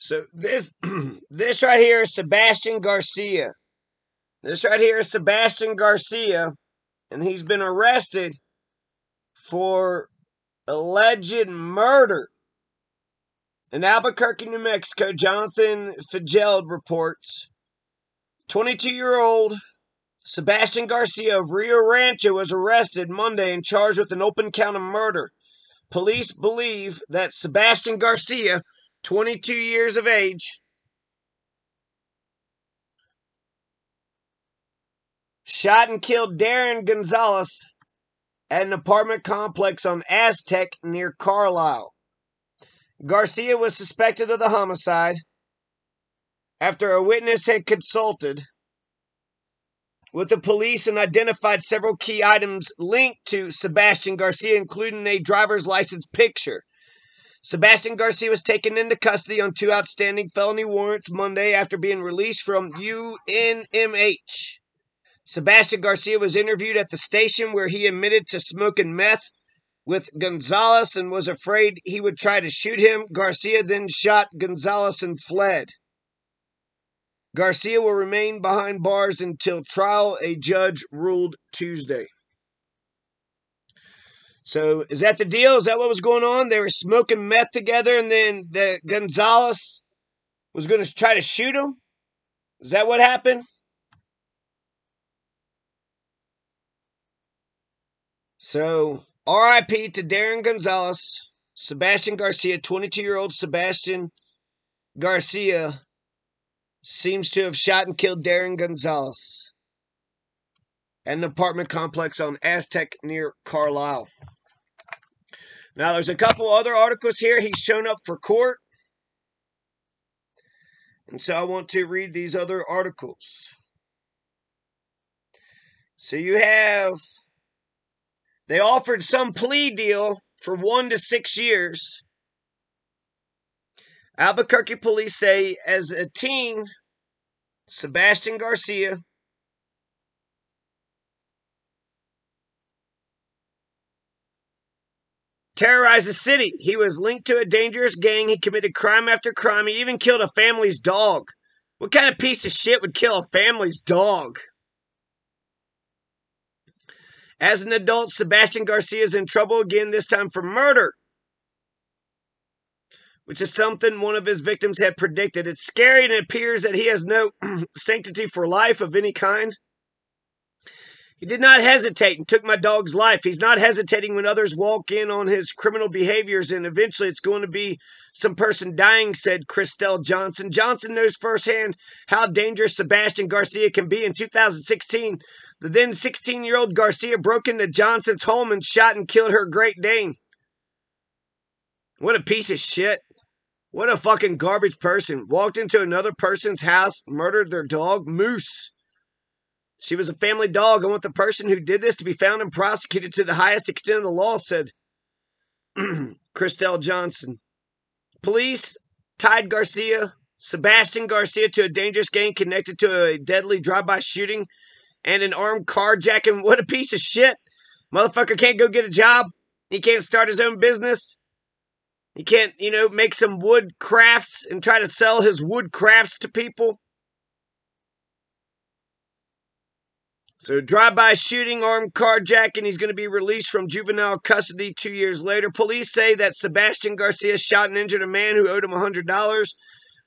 So this right here is Sebastian Garcia. This right here is Sebastian Garcia, and he's been arrested for alleged murder. In Albuquerque, New Mexico, Jonathan Figeld reports 22-year-old Sebastian Garcia of Rio Rancho was arrested Monday and charged with an open count of murder. Police believe that Sebastian Garcia, 22 years of age, shot and killed Darin Gonzalez at an apartment complex on Aztec near Carlisle. Garcia was suspected of the homicide after a witness had consulted with the police and identified several key items linked to Sebastian Garcia, including a driver's license picture. Sebastian Garcia was taken into custody on 2 outstanding felony warrants Monday after being released from UNMH. Sebastian Garcia was interviewed at the station where he admitted to smoking meth with Gonzalez and was afraid he would try to shoot him. Garcia then shot Gonzalez and fled. Garcia will remain behind bars until trial, a judge ruled Tuesday. So, is that the deal? Is that what was going on? They were smoking meth together, and then the Gonzalez was going to try to shoot him? Is that what happened? So, R.I.P. to Darin Gonzalez. Sebastian Garcia, 22-year-old Sebastian Garcia, seems to have shot and killed Darin Gonzalez at an apartment complex on Aztec near Carlisle. Now, there's a couple other articles here. He's shown up for court. And so I want to read these other articles. So you have, they offered some plea deal for 1 to 6 years. Albuquerque police say as a teen, Sebastian Garcia terrorized the city. He was linked to a dangerous gang. He committed crime after crime. He even killed a family's dog. What kind of piece of shit would kill a family's dog? As an adult, Sebastian Garcia is in trouble again, this time for murder, which is something one of his victims had predicted. It's scary, and it appears that he has no sanctity for life of any kind. He did not hesitate and took my dog's life. He's not hesitating when others walk in on his criminal behaviors, and eventually it's going to be some person dying, said Christelle Johnson. Johnson knows firsthand how dangerous Sebastian Garcia can be. In 2016, the then 16-year-old Garcia broke into Johnson's home and shot and killed her Great Dane. What a piece of shit. What a fucking garbage person. Walked into another person's house, murdered their dog, Moose. She was a family dog. I want the person who did this to be found and prosecuted to the highest extent of the law, said Christelle Johnson. Police tied Sebastian Garcia, to a dangerous gang connected to a deadly drive-by shooting and an armed carjacking. What a piece of shit. Motherfucker can't go get a job. He can't start his own business. He can't, make some wood crafts and try to sell his wood crafts to people. So drive-by shooting, armed carjacking, he's going to be released from juvenile custody 2 years later. Police say that Sebastian Garcia shot and injured a man who owed him $100.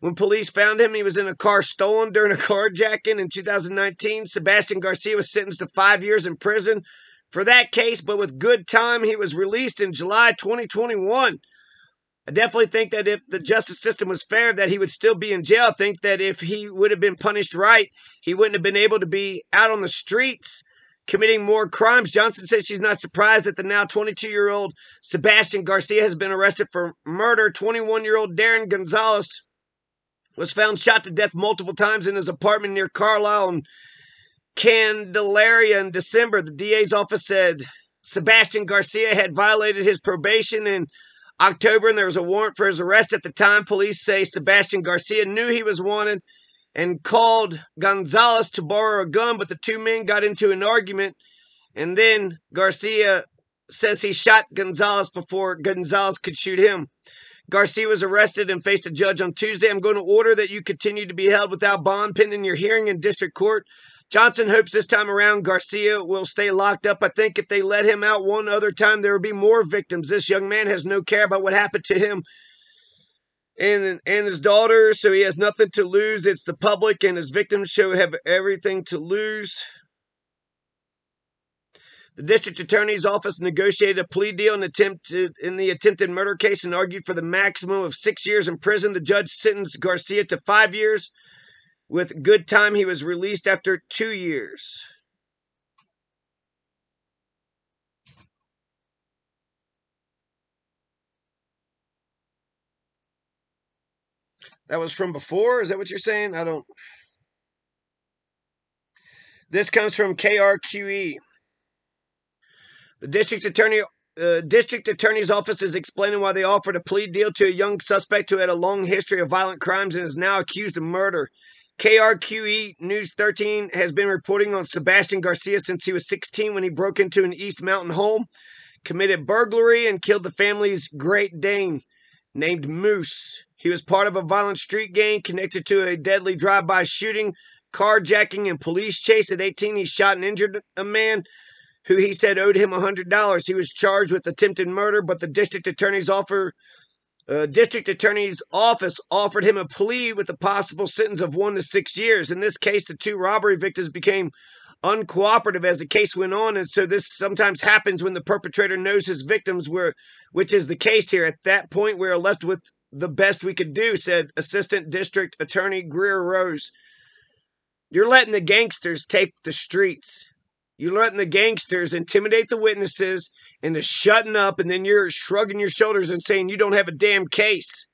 When police found him, he was in a car stolen during a carjacking in 2019. Sebastian Garcia was sentenced to 5 years in prison for that case, but with good time, he was released in July 2021. I definitely think that if the justice system was fair, that he would still be in jail. I think that if he would have been punished right, he wouldn't have been able to be out on the streets committing more crimes. Johnson says she's not surprised that the now 22-year-old Sebastian Garcia has been arrested for murder. 21-year-old Darin Gonzalez was found shot to death multiple times in his apartment near Carlisle and Candelaria in December. The DA's office said Sebastian Garcia had violated his probation in October, and there was a warrant for his arrest at the time. Police say Sebastian Garcia knew he was wanted and called Gonzalez to borrow a gun, but the two men got into an argument, and then Garcia says he shot Gonzalez before Gonzalez could shoot him. Garcia was arrested and faced a judge on Tuesday. I'm going to order that you continue to be held without bond pending your hearing in district court. Johnson hopes this time around Garcia will stay locked up. I think if they let him out one other time, there will be more victims. This young man has no care about what happened to him and his daughter, so he has nothing to lose. It's the public, and his victims should have everything to lose. The district attorney's office negotiated a plea deal in the attempted murder case and argued for the maximum of 6 years in prison. The judge sentenced Garcia to 5 years. With good time, he was released after 2 years. That was from before? Is that what you're saying? I don't... This comes from KRQE. The district attorney's office is explaining why they offered a plea deal to a young suspect who had a long history of violent crimes and is now accused of murder. KRQE News 13 has been reporting on Sebastian Garcia since he was 16 when he broke into an East Mountain home, committed burglary, and killed the family's Great Dane named Moose. He was part of a violent street gang connected to a deadly drive-by shooting, carjacking, and police chase. At 18, he shot and injured a man who he said owed him $100. He was charged with attempted murder, but the district attorney's office offered him a plea with a possible sentence of 1 to 6 years. In this case, the two robbery victims became uncooperative as the case went on, and so this sometimes happens when the perpetrator knows his victims were, which is the case here. At that point, we are left with the best we could do, said Assistant District Attorney Greer Rose. You're letting the gangsters take the streets. You're letting the gangsters intimidate the witnesses into shutting up, and then you're shrugging your shoulders and saying you don't have a damn case.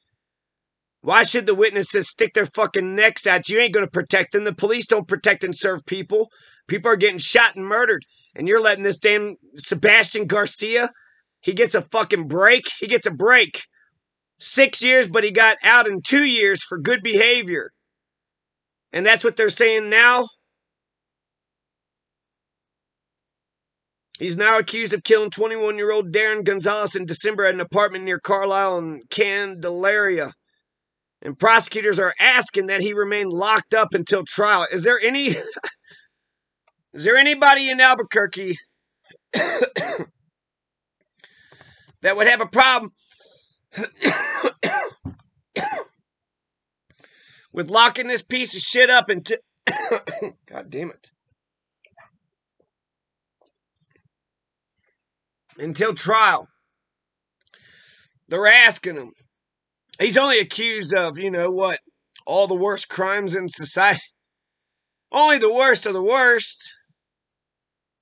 Why should the witnesses stick their fucking necks out? You ain't going to protect them. The police don't protect and serve people. People are getting shot and murdered, and you're letting this damn Sebastian Garcia, he gets a fucking break. He gets a break. 6 years, but he got out in 2 years for good behavior. And that's what they're saying now. He's now accused of killing 21-year-old Darin Gonzalez in December at an apartment near Carlisle and Candelaria. And prosecutors are asking that he remain locked up until trial. Is there anybody in Albuquerque that would have a problem with locking this piece of shit up until... God damn it. Until trial. They're asking him. He's only accused of, you know what, all the worst crimes in society. Only the worst of the worst.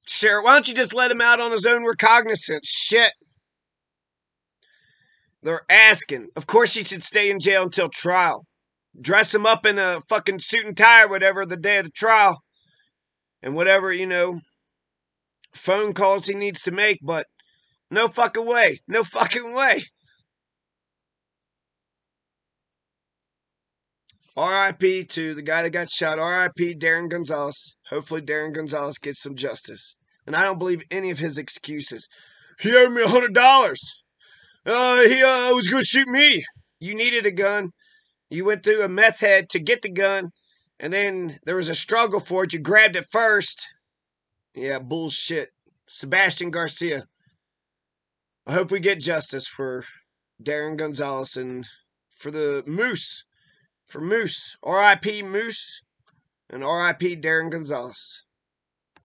Sure, why don't you just let him out on his own recognizance? Shit. They're asking. Of course he should stay in jail until trial. Dress him up in a fucking suit and tie or whatever the day of the trial. And whatever, you know, phone calls he needs to make, but no fucking way. No fucking way. R.I.P. to the guy that got shot. R.I.P. Darin Gonzalez. Hopefully Darin Gonzalez gets some justice. And I don't believe any of his excuses. He owed me $100. He was going to shoot me. You needed a gun. You went through a meth head to get the gun. And then there was a struggle for it. You grabbed it first. Yeah, bullshit. Sebastian Garcia. I hope we get justice for Darin Gonzalez and for the Moose. For Moose. R.I.P. Moose and R.I.P. Darin Gonzalez.